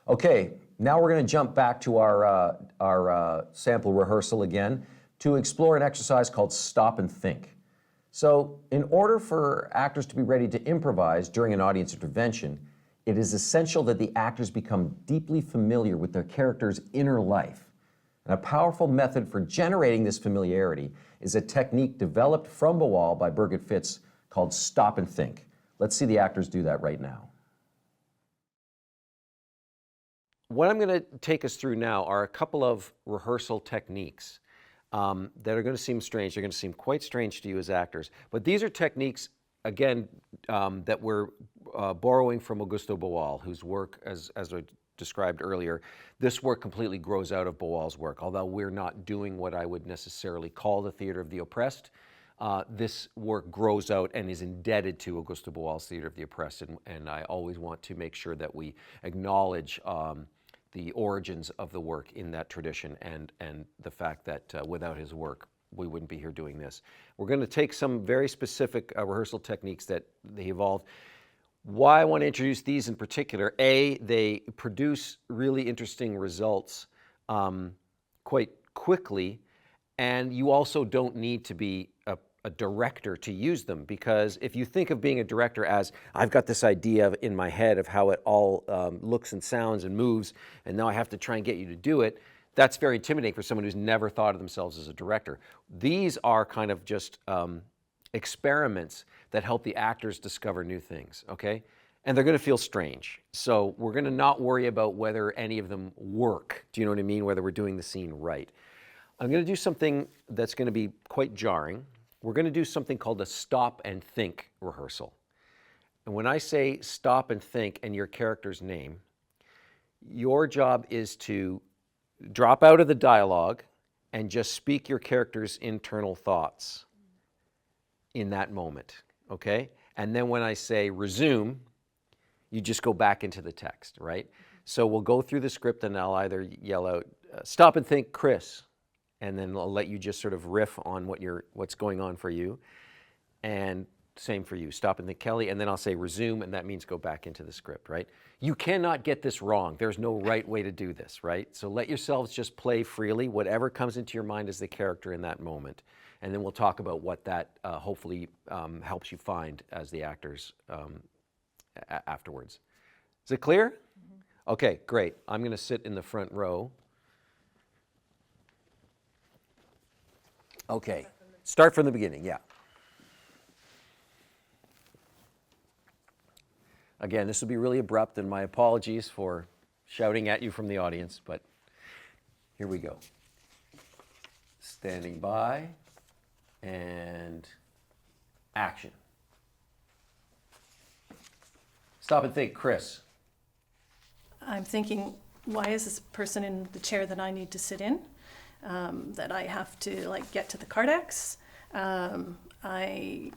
Okay, now we're going to jump back to our sample rehearsal again to explore an exercise called Stop and Think. So, in order for actors to be ready to improvise during an audience intervention, it is essential that the actors become deeply familiar with their character's inner life. And a powerful method for generating this familiarity is a technique developed from Boal by Birgit Fitz called Stop and Think. Let's see the actors do that right now. What I'm going to take us through now are a couple of rehearsal techniques that are going to seem strange. They're going to seem quite strange to you as actors. But these are techniques, again, that we're borrowing from Augusto Boal, whose work, as I described earlier, this work completely grows out of Boal's work. Although we're not doing what I would necessarily call the theater of the oppressed, this work grows out and is indebted to Augusto Boal's theater of the oppressed. And I always want to make sure that we acknowledge the origins of the work in that tradition and the fact that without his work, we wouldn't be here doing this. We're going to take some very specific rehearsal techniques that they evolved. Why I want to introduce these in particular, A, they produce really interesting results quite quickly, and you also don't need to be a director to use them, because if you think of being a director as, I've got this idea in my head of how it all looks and sounds and moves, and now I have to try and get you to do it, that's very intimidating for someone who's never thought of themselves as a director. These are kind of just experiments that help the actors discover new things, okay? And they're going to feel strange. So we're going to not worry about whether any of them work. Do you know what I mean? Whether we're doing the scene right. I'm going to do something that's going to be quite jarring. We're going to do something called a stop and think rehearsal. And when I say stop and think and your character's name, your job is to drop out of the dialogue and just speak your character's internal thoughts in that moment, okay? And then when I say resume, you just go back into the text, right? So we'll go through the script and I'll either yell out, stop and think, Chris. And then I'll let you just sort of riff on what's going on for you. And same for you, stop and think, Kelly. And then I'll say resume, and that means go back into the script, right? You cannot get this wrong. There's no right way to do this, right? So let yourselves just play freely, whatever comes into your mind as the character in that moment. And then we'll talk about what that hopefully helps you find as the actors afterwards. Is it clear? Mm-hmm. Okay, great. I'm going to sit in the front row. Okay, start from the beginning, yeah. Again, this will be really abrupt, and my apologies for shouting at you from the audience, but here we go. Standing by, and action. Stop and think, Chris. I'm thinking, why is this person in the chair that I need to sit in? That I have to get to the Cardex. I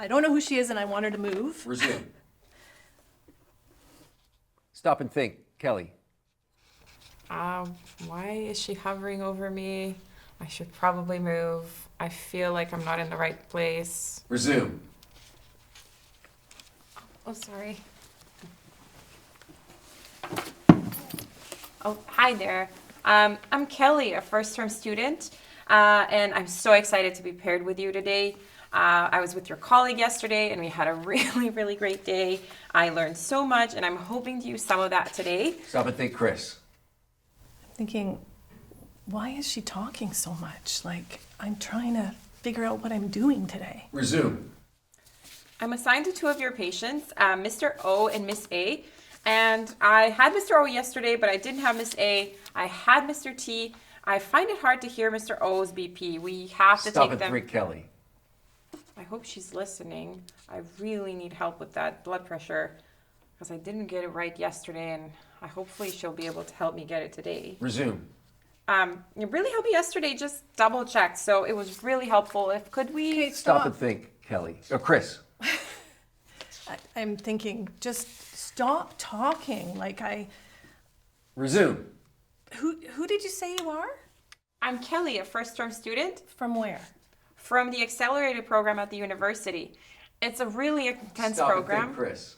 don't know who she is and I want her to move. Resume. Stop and think, Kelly. Why is she hovering over me? I should probably move. I feel like I'm not in the right place. Resume. Oh, sorry. Oh, hi there. I'm Kelly, a first-term student, and I'm so excited to be paired with you today. I was with your colleague yesterday, and we had a really, really great day. I learned so much, and I'm hoping to use some of that today. Stop and think, Chris. I'm thinking, why is she talking so much? I'm trying to figure out what I'm doing today. Resume. I'm assigned to two of your patients, Mr. O and Miss A. And I had Mr. O yesterday, but I didn't have Miss A. I had Mr. T. I find it hard to hear Mr. O's BP. We have to Stop take them. and think, Kelly. I hope she's listening. I really need help with that blood pressure because I didn't get it right yesterday, and hopefully she'll be able to help me get it today. Resume. You really helped me yesterday. Just double checked, so it was really helpful. Could we? Okay, Stop and think, Kelly. Or Chris. I'm thinking, just stop talking. Resume. Who did you say you are? I'm Kelly, a first-term student. From where? From the accelerated program at the university. It's a really intense program. Stop and think, Chris.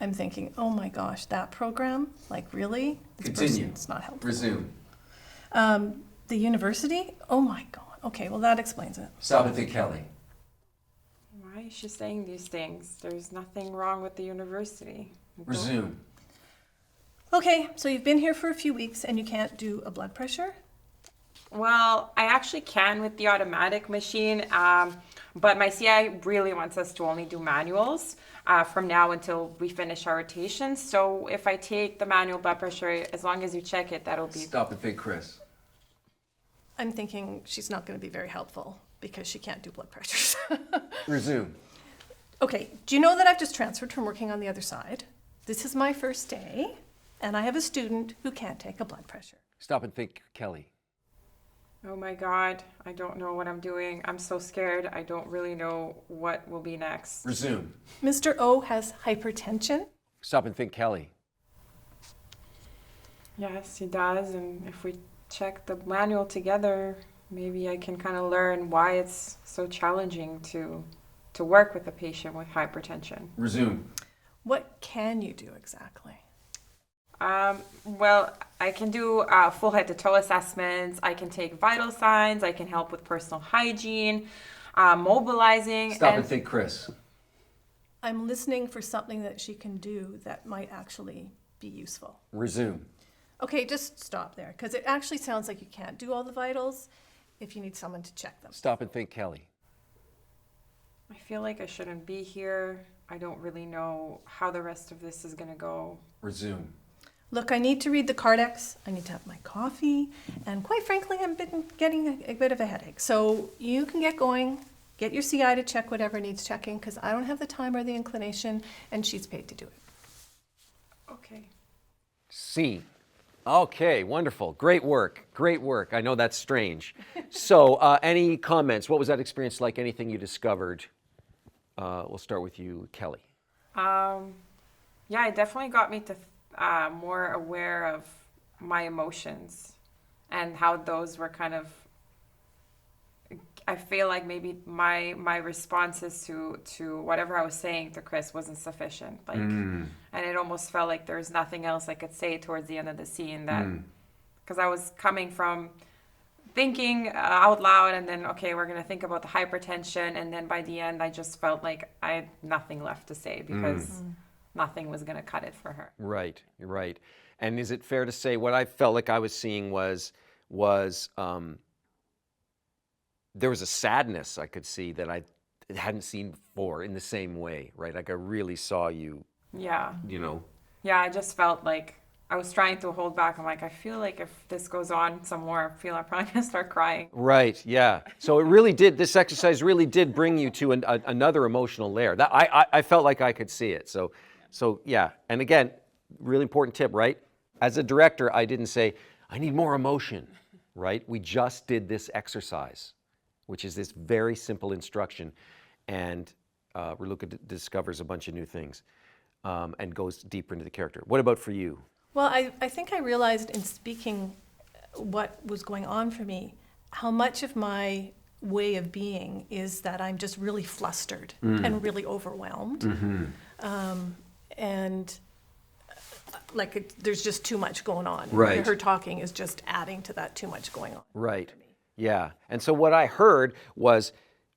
I'm thinking, oh my gosh, that program? Like, really? This Continue. person's not helpful. Resume. The university? Oh my God. Okay, well, that explains it. Stop and think, Kelly. Why is she saying these things? There's nothing wrong with the university. Resume. Okay, so you've been here for a few weeks and you can't do a blood pressure? Well, I actually can with the automatic machine, but my CI really wants us to only do manuals from now until we finish our rotation. So if I take the manual blood pressure, as long as you check it, that'll be... Stop and think, Chris. I'm thinking she's not going to be very helpful because she can't do blood pressures. Resume. Okay, do you know that I've just transferred from working on the other side? This is my first day, and I have a student who can't take a blood pressure. Stop and think, Kelly. Oh my God, I don't know what I'm doing. I'm so scared. I don't really know what will be next. Resume. Mr. O has hypertension. Stop and think, Kelly. Yes, he does. And if we check the manual together, maybe I can kind of learn why it's so challenging to work with a patient with hypertension. Resume. What can you do exactly? Well, I can do full head to toe assessments. I can take vital signs. I can help with personal hygiene, mobilizing. Stop and think, Chris. I'm listening for something that she can do that might actually be useful. Resume. Okay, just stop there, because it actually sounds like you can't do all the vitals if you need someone to check them. Stop and think, Kelly. I feel like I shouldn't be here. I don't really know how the rest of this is going to go. Resume. Look, I need to read the Cardex, I need to have my coffee, and quite frankly, I've been getting a bit of a headache. So you can get going, get your CI to check whatever needs checking, because I don't have the time or the inclination, and she's paid to do it. Okay. C. Okay, wonderful. Great work. Great work. I know that's strange. So, any comments? What was that experience like? Anything you discovered? We'll start with you, Kelly. Yeah, it definitely got me to more aware of my emotions and how those were kind of, I feel like maybe my responses to whatever I was saying to Chris wasn't sufficient. Like, and it almost felt like there was nothing else I could say towards the end of the scene, that because I was coming from thinking out loud, and then, okay, we're going to think about the hypertension, and then by the end I just felt like I had nothing left to say because nothing was going to cut it for her. Right, you're right. And is it fair to say what I felt like I was seeing was there was a sadness I could see that I hadn't seen before in the same way, right? Like I really saw you, Yeah. you know. Yeah, I just felt like I was trying to hold back. I'm like, I feel like if this goes on some more, I feel I'm probably going to start crying. Right, yeah. So it really did, this exercise really did bring you to another emotional layer. That I felt like I could see it. So yeah, and again, really important tip, right? As a director, I didn't say, I need more emotion, right? We just did this exercise, which is this very simple instruction, and Raluca discovers a bunch of new things and goes deeper into the character. What about for you? Well, I think I realized in speaking what was going on for me, how much of my way of being is that I'm just really flustered and really overwhelmed. And like there's just too much going on. Right. Her talking is just adding to that too much going on. Right. Yeah. And so what I heard was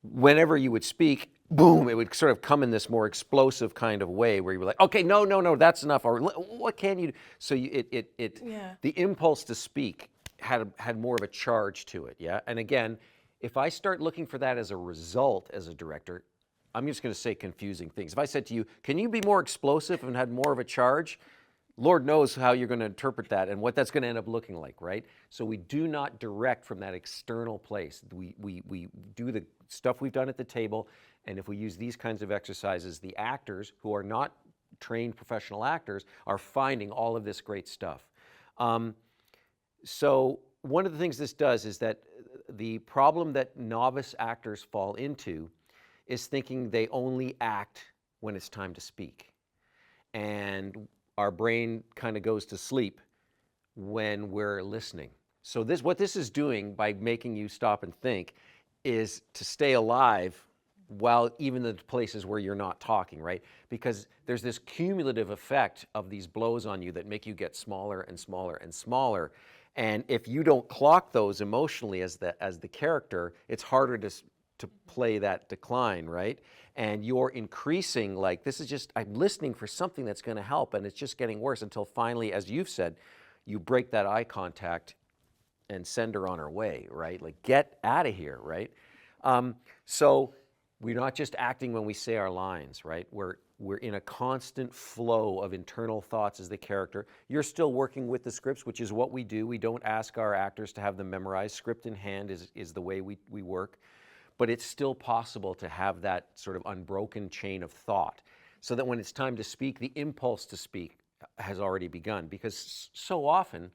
whenever you would speak, boom, it would sort of come in this more explosive kind of way where you were like, okay, no, that's enough. Or what can you do? So the impulse to speak had more of a charge to it. Yeah. And again, if I start looking for that as a result as a director, I'm just going to say confusing things. If I said to you, can you be more explosive and had more of a charge? Lord knows how you're going to interpret that and what that's going to end up looking like, right? So we do not direct from that external place. We do the stuff we've done at the table, and if we use these kinds of exercises, the actors who are not trained professional actors are finding all of this great stuff. So one of the things this does is that the problem that novice actors fall into is thinking they only act when it's time to speak. And our brain kind of goes to sleep when we're listening. So what this is doing by making you stop and think is to stay alive while even the places where you're not talking, right? Because there's this cumulative effect of these blows on you that make you get smaller and smaller and smaller. And if you don't clock those emotionally as the character, it's harder to play that decline, right? And you're increasing, like, this is just, I'm listening for something that's going to help, and it's just getting worse until finally, as you've said, you break that eye contact and send her on her way, right? Like, get out of here, right? So we're not just acting when we say our lines, right? We're in a constant flow of internal thoughts as the character. You're still working with the scripts, which is what we do. We don't ask our actors to have them memorize. Script in hand is the way we work. But it's still possible to have that sort of unbroken chain of thought so that when it's time to speak, the impulse to speak has already begun. Because so often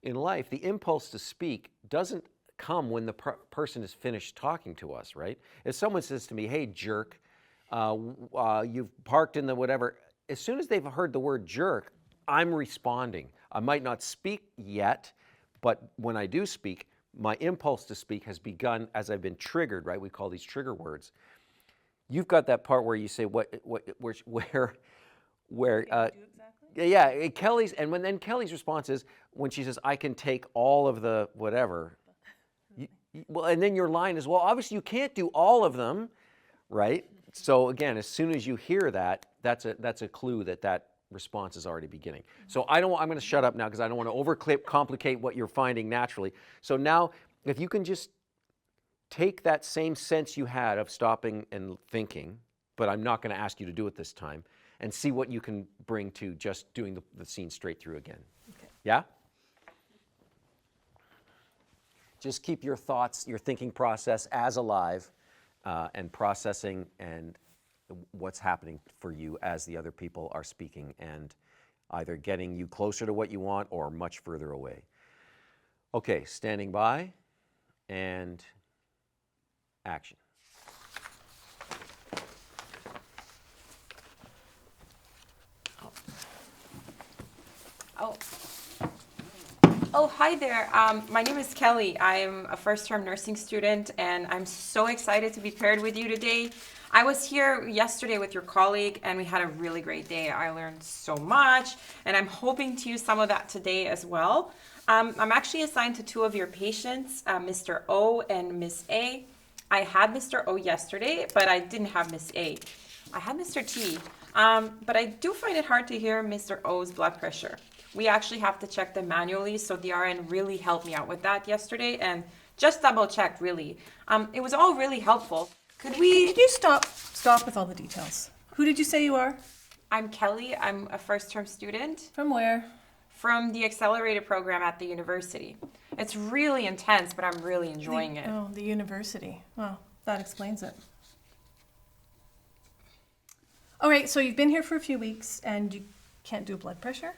in life, the impulse to speak doesn't come when the person is finished talking to us, right? If someone says to me, hey, jerk, you've parked in the whatever, as soon as they've heard the word jerk, I'm responding. I might not speak yet, but when I do speak, my impulse to speak has begun as I've been triggered, right? We call these trigger words. You've got that part where you say where yeah, Kelly's, and then Kelly's response is when she says, I can take all of the whatever. Well, and then your line is, well, obviously you can't do all of them, right? So again, as soon as you hear that, that's a clue that response is already beginning. So I'm going to shut up now because I don't want to overcomplicate what you're finding naturally. So now, if you can just take that same sense you had of stopping and thinking, but I'm not going to ask you to do it this time, and see what you can bring to just doing the scene straight through again. Okay. Yeah? Just keep your thoughts, your thinking process as alive and processing and what's happening for you as the other people are speaking and either getting you closer to what you want or much further away. Okay, standing by and action. Oh, hi there. My name is Kelly. I'm a first-term nursing student, and I'm so excited to be paired with you today. I was here yesterday with your colleague, and we had a really great day. I learned so much, and I'm hoping to use some of that today as well. I'm actually assigned to two of your patients, Mr. O and Miss A. I had Mr. O yesterday, but I didn't have Miss A. I had Mr. T, but I do find it hard to hear Mr. O's blood pressure. We actually have to check them manually, so the RN really helped me out with that yesterday and just double checked, really. It was all really helpful. Could you stop with all the details? Who did you say you are? I'm Kelly. I'm a first-term student From where? from the accelerated program at the university. It's really intense, but I'm really enjoying it. Oh, the university. Well, that explains it. All right, so you've been here for a few weeks and you can't do blood pressure?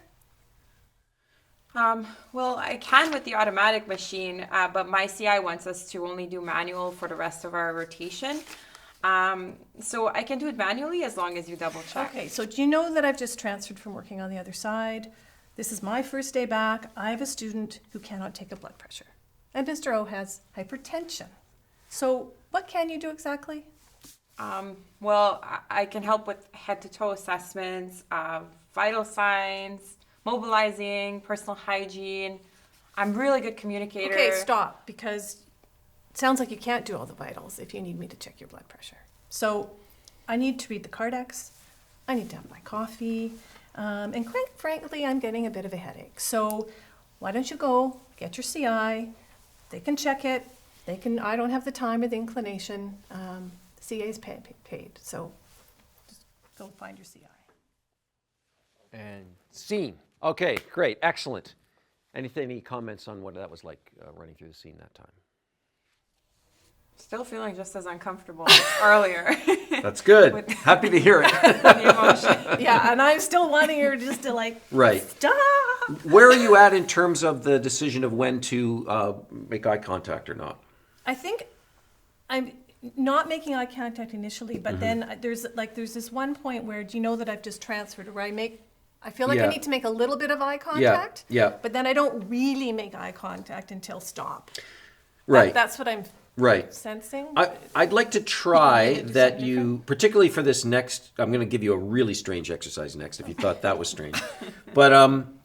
Well, I can with the automatic machine, but my CI wants us to only do manual for the rest of our rotation. So I can do it manually as long as you double check. Okay, so do you know that I've just transferred from working on the other side? This is my first day back. I have a student who cannot take a blood pressure. And Mr. O has hypertension. So what can you do exactly? Well, I can help with head-to-toe assessments, vital signs, mobilizing, personal hygiene. I'm a really good communicator. Okay, stop, because it sounds like you can't do all the vitals if you need me to check your blood pressure. So I need to read the Cardex, I need to have my coffee, and quite frankly, I'm getting a bit of a headache. So why don't you go, get your CI, they can check it, I don't have the time or the inclination, the CA is paid, so just go find your CI. And scene. Okay, great, excellent. Any comments on what that was like running through the scene that time? Still feeling just as uncomfortable as earlier. That's good. Happy to hear it. The emotion. Yeah, and I'm still wanting her just to Right. stop. Where are you at in terms of the decision of when to make eye contact or not? I think I'm not making eye contact initially, but then there's this one point where, do you know that I've just transferred, where I feel like I Yeah. need to make a little bit of eye contact. yeah. But then I don't really make eye contact until stop. Right. That's what I'm Right. sensing. I'd like to try do that something you, particularly for this next, I'm going to give you a really strange exercise next if you thought that was strange. But,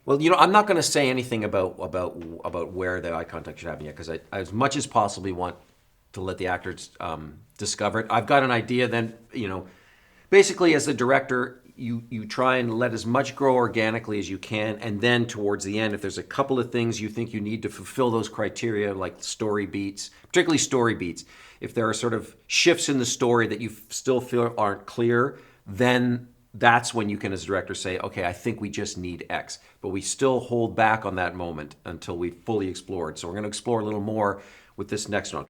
well, I'm not going to say anything about where the eye contact should happen yet because I, as much as possibly want to let the actors discover it. I've got an idea then, basically as the director, you try and let as much grow organically as you can, and then towards the end, if there's a couple of things you think you need to fulfill those criteria, like story beats, particularly story beats, if there are sort of shifts in the story that you still feel aren't clear, then that's when you can, as a director, say, okay, I think we just need X, but we still hold back on that moment until we've fully explored. So we're going to explore a little more with this next one.